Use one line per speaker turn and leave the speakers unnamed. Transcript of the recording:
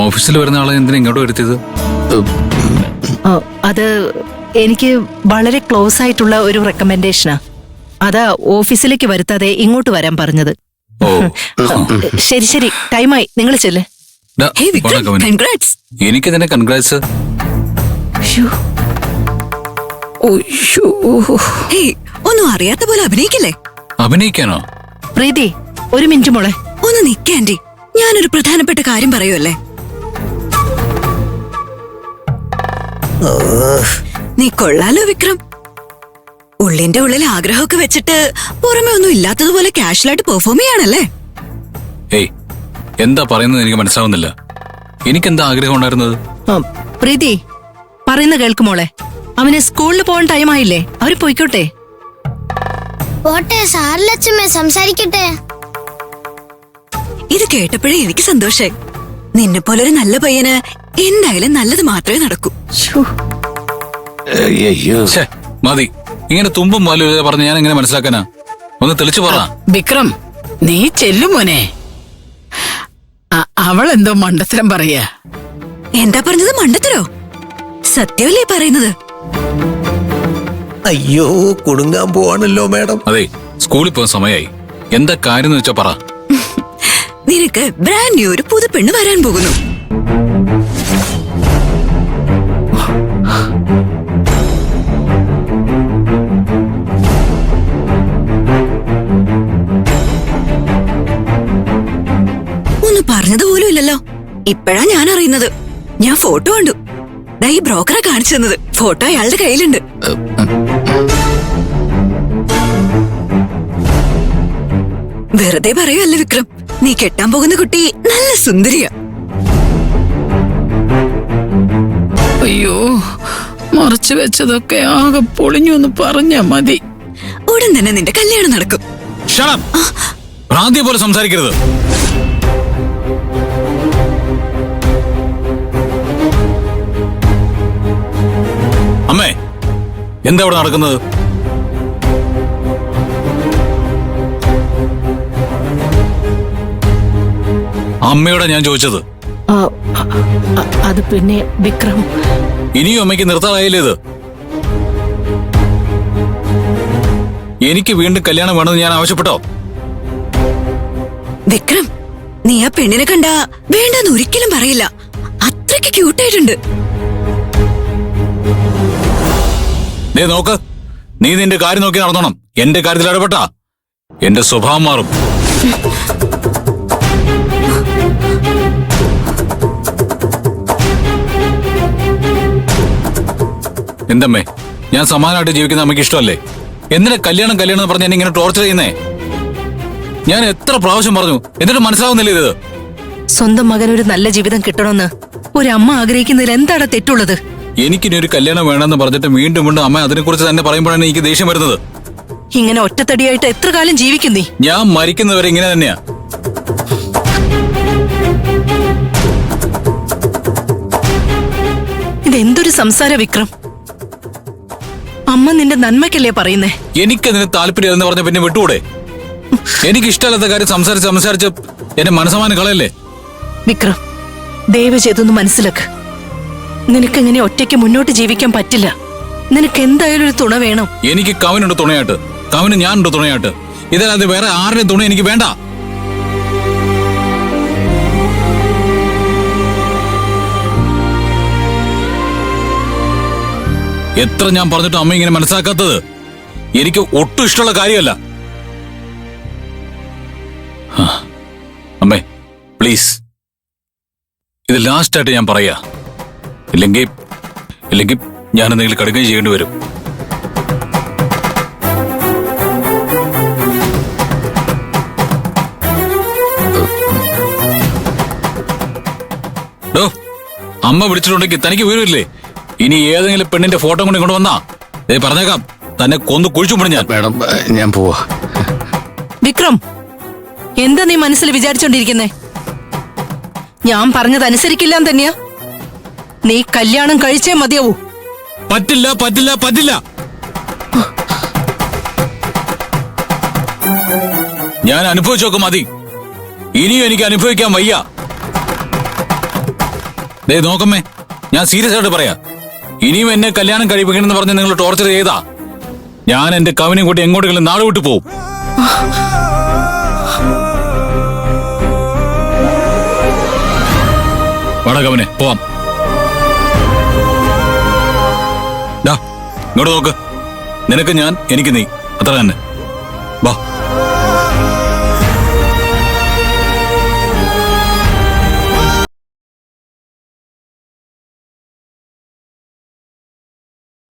ഓഫീസിൽ വരുന്ന ആളെ എന്തിനാ ഇങ്ങോട്ട് വരുത്തിയത്?
അത് എനിക്ക് വളരെ ക്ലോസ് ആയിട്ടുള്ള ഒരു റെക്കമെൻഡേഷനാ. അതാ ഓഫീസിലേക്ക് വരുത്താതെ ഇങ്ങോട്ട് വരാൻ പറഞ്ഞത്.
ഓ
ശരി ശരി, ടൈമായി, നിങ്ങൾ ചെല്ല്.
എനിക്ക് തന്നെ കൺഗ്രാറ്റ്സ്.
ഒന്നും അറിയാത്ത പോലെ അഭിനയിക്കില്ലേ?
അഭിനയിക്കാനോ?
പ്രീതി, ഒരു മിനിറ്റ് മോളെ.
ഒന്ന് നിക്കാൻഡി, ഞാനൊരു പ്രധാനപ്പെട്ട കാര്യം പറയുമല്ലേ. നീ കൊള്ളാലോ വിക്രം. ഉള്ളിന്റെ ഉള്ളിൽ ആഗ്രഹമൊക്കെ വെച്ചിട്ട് പുറമെ ഒന്നും ഇല്ലാത്തതുപോലെ കാഷ്വലായിട്ട് പെർഫോം ചെയ്യാണല്ലേ.
ഏയ്, എന്താ പറയുന്നത് എനിക്ക് മനസ്സിലാവുന്നില്ല. എനിക്കെന്താ ആഗ്രഹം ഉണ്ടായിരുന്നത്?
പ്രീതി പറയുന്ന കേൾക്കുമോളെ. അവന് സ്കൂളിൽ പോകാൻ ടൈമായില്ലേ, അവര് പോയിക്കോട്ടെ.
പോട്ടെ സാറിലച്ചമ്മേ, സംസാരിക്കട്ടെ.
ഇത് കേട്ടപ്പോഴേ എനിക്ക് സന്തോഷായി. നിന്നെ പോലൊരു നല്ല പയ്യന് എന്തായാലും നല്ലത് മാത്രമേ നടക്കൂ.
മതി, ഇങ്ങനെ തുമ്പും മാലും പറഞ്ഞ് ഞാൻ എങ്ങനെ മനസ്സിലാക്കാനാ? ഒന്ന് തെളിച്ചു പറ.
വിക്രം, നീ ചെല്ലും മോനെ. അവളെന്തോ മണ്ടത്തരം പറയാ.
എന്താ പറഞ്ഞത്? മണ്ടത്തരോ? സത്യമല്ലേ പറയുന്നത്?
അയ്യോ, കുടുങ്ങാൻ പോവാണല്ലോ മാഡം.
അതെ, സ്കൂളിൽ പോകാൻ സമയമായി. എന്താ കാര്യം എന്ന് വെച്ചാ പറ.
നിനക്ക് ബ്രാൻഡ് ന്യൂ ഒരു പുതു പെണ്ണ് വരാൻ പോകുന്നു. ഒന്ന് പറഞ്ഞതുപോലും ഇല്ലല്ലോ. ഇപ്പഴാ ഞാൻ അറിയുന്നത്. ഞാൻ ഫോട്ടോ കണ്ടു. ദാ ഈ ബ്രോക്കറെ കാണിച്ചു തന്നത്. ഫോട്ടോ അയാളുടെ കയ്യിലുണ്ട്. വെറുതെ പറയുമല്ല വിക്രം, നീ കെട്ടാൻ പോകുന്ന കുട്ടി നല്ല സുന്ദരിയാ.
അയ്യോ, മറച്ചു വെച്ചതൊക്കെ ആകെ പൊളിഞ്ഞു എന്ന് പറഞ്ഞാ മതി.
ഉടൻ തന്നെ നിന്റെ കല്യാണം നടക്കും.
ഭ്രാന്തിയെ പോലെ സംസാരിക്കരുത്. അമ്മേ, എന്താ ഇവിടെ നടക്കുന്നത്? അമ്മയോടാ ഞാൻ ചോദിച്ചത്.
അത് പിന്നെ വിക്രം,
ഇനിയും അമ്മയ്ക്ക് നിർത്താറായില്ലേ ഇത്? എനിക്ക് വീണ്ടും കല്യാണം വേണമെന്ന് ഞാൻ ആവശ്യപ്പെട്ടോ?
വിക്രം, നീ ആ പെണ്ണിനെ കണ്ടാ വേണ്ടെന്ന് ഒരിക്കലും പറയില്ല. അത്രയ്ക്ക് ക്യൂട്ടായിട്ടുണ്ട്.
ദേ നോക്ക്, നീ നിന്റെ കാര്യം നോക്കി നടന്നോണം. എന്റെ കാര്യത്തിൽ ഇടപെട്ടാ എന്റെ സ്വഭാവം മാറും. എന്തമ്മേ, ഞാൻ സമാനമായിട്ട് ജീവിക്കുന്ന അമ്മയ്ക്ക് ഇഷ്ടമല്ലേ? എന്തിനാ കല്യാണം കല്യാണം എന്ന് പറഞ്ഞ് എന്നെ ഇങ്ങനെ ടോർച്ചർ ചെയ്യുന്നേ? ഞാൻ എത്ര പ്രാവശ്യം പറഞ്ഞു, എന്നിട്ട് മനസ്സിലാവുന്നില്ല ഇത്?
സ്വന്തം മകൻ ഒരു നല്ല ജീവിതം കിട്ടണമെന്ന് ഒരു അമ്മ ആഗ്രഹിക്കുന്നതിൽ എന്താണ് തെറ്റുള്ളത്?
എനിക്കിനി ഒരു കല്യാണം വേണമെന്ന് പറഞ്ഞിട്ട് വീണ്ടും വീണ്ടും അമ്മ അതിനെക്കുറിച്ച് തന്നെ പറയുമ്പോഴാണ് എനിക്ക് ദേഷ്യം വരുന്നത്.
ഇങ്ങനെ ഒറ്റത്തടിയായിട്ട് എത്ര കാലം ജീവിക്കും നീ?
ഞാൻ മരിക്കുന്നവരെ ഇങ്ങനെ തന്നെയാ.
ഇതെന്തൊരു സംസാര വിക്രം? അമ്മ നിന്റെ നന്മയ്ക്കല്ലേ പറയുന്നേ?
എനിക്കതിന് താല്പര്യം പറഞ്ഞ പിന്നെ വിട്ടുകൂടെ? എനിക്ക് ഇഷ്ടമല്ലാത്ത കാര്യം സംസാരിച്ച് സംസാരിച്ച് എന്റെ മനസ്സമാനം കളയല്ലേ?
വിക്രം, ദയവ് ചെയ്തൊന്ന് മനസ്സിലാക്ക്. നിനക്കിങ്ങനെ ഒറ്റയ്ക്ക് മുന്നോട്ട് ജീവിക്കാൻ പറ്റില്ല. നിനക്ക് എന്തായാലും ഒരു തുണ വേണം.
എനിക്ക് കവനുണ്ട് തുണയായിട്ട്, കവന് ഞാനുണ്ട് തുണയായിട്ട്. ഇതല്ലാതെ വേറെ ആരുടെയും തുണ എനിക്ക് വേണ്ട. എത്ര ഞാൻ പറഞ്ഞിട്ടും അമ്മ ഇങ്ങനെ മനസ്സിലാക്കാത്തത് എനിക്ക് ഒട്ടും ഇഷ്ടമുള്ള കാര്യമല്ല. അമ്മേ പ്ലീസ്, ഇത് ലാസ്റ്റായിട്ട് ഞാൻ പറയാ. ഇല്ലെങ്കിൽ ഞാൻ എന്തെങ്കിലും കടുകയും ചെയ്യേണ്ടി വരും. അമ്മ വിളിച്ചിട്ടുണ്ടെങ്കിൽ തനിക്ക് വീടില്ലേ? ഇനി ഏതെങ്കിലും പെണ്ണിന്റെ ഫോട്ടോ കൊണ്ട് ഇങ്ങോട്ട് വന്നാ പറഞ്ഞേക്കാം, തന്നെ കൊന്നു കുഴിച്ചു ഞാൻ.
മാഡം, ഞാൻ പോവാ.
വിക്രം, എന്താ നീ മനസ്സിൽ വിചാരിച്ചോണ്ടിരിക്കുന്നേ? ഞാൻ പറഞ്ഞതനുസരിക്കില്ല തന്നെയാ? നീ കല്യാണം കഴിച്ചേ മതിയാവൂ.
പറ്റില്ല പറ്റില്ല പറ്റില്ല. ഞാൻ അനുഭവിച്ചോക്കെ മതി. ഇനിയും എനിക്ക് അനുഭവിക്കാൻ വയ്യ. ദേ നോക്കമ്മേ, ഞാൻ സീരിയസ് ആയിട്ട് പറയാ. ഇനിയും എന്നെ കല്യാണം കഴിപ്പിക്കണമെന്ന് പറഞ്ഞ് നിങ്ങൾ ടോർച്ചർ ചെയ്താ ഞാൻ എന്റെ കവിനെ കൂട്ടി എങ്ങോട്ടെങ്കിലും നാട് വിട്ടു പോവും. വാടാ കവിനെ, പോവാം. ഇങ്ങോട്ട് നോക്ക്. നിനക്ക് ഞാൻ, എനിക്ക് നീ, അത്ര തന്നെ. വാ.